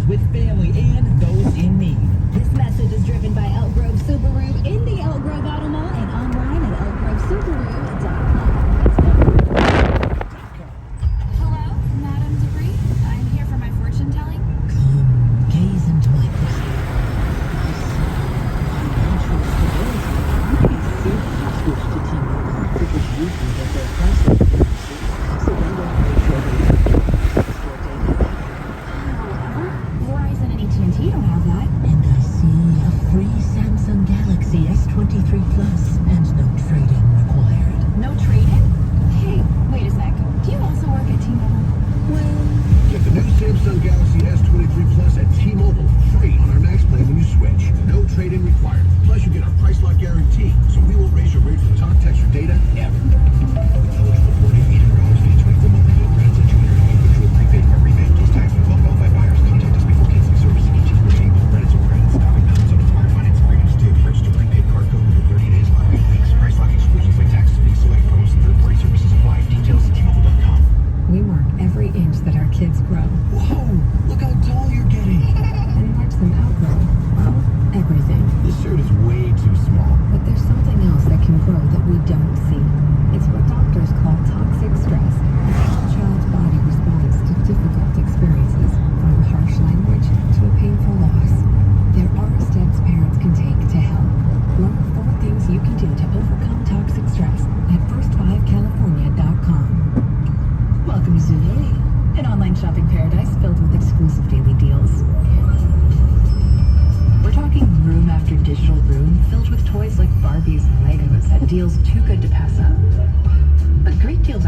with family and those in need. This message is driven by Elk Grove Subaru in the Elk Grove Auto Mall and online at elkgrovesubaru.com. Hello, Madame Dupree. I'm here for my fortune telling. Come, gaze into my crystal. Financial stability. Please switch to T-Mobile, which is usually what their pricing is. So they won't make sure they have store data. However, Verizon and AT&T don't have that. And I see a free Samsung Galaxy S23 Plus and no trade-in required. No trade-in? Hey, wait a sec. Do you also work at T-Mobile? Get the new Samsung Galaxy S23 Plus at T-Mobile free on our Max plan when you switch. No trade-in required. Plus, you get our price lock guarantee, so we will raise your rate for talk, text, or data ever. Eligible for $800 for 24 monthly bill credits and $200 virtual prepaid card rebate. Plus tax and above qualified buyers. Contact us before canceling service and each remaining bill credits or credits. Stopping balance on expired finance agreements due. Register prepaid card code within 30 days. Following links. Price lock exclusions with tax and fees. Select promos and third-party services apply. Details at T-Mobile.com. We mark every inch that our kids grow Whoa! Look how tall you're getting. and watch them outgrow, well, everything. This shirt is way too small. But there's something else that can grow that we don't see. It's what doctors call toxic stress. How a child's body responds to difficult experiences, from harsh language to a painful loss. There are steps parents can take to help. Learn 4 things you can do to overcome toxic stress at first5california.com. Welcome to Zulily, an online shopping paradise filled with exclusive daily deals. We're talking room after digital room filled with toys like Barbies and Legos at deals too good to pass up. But great deals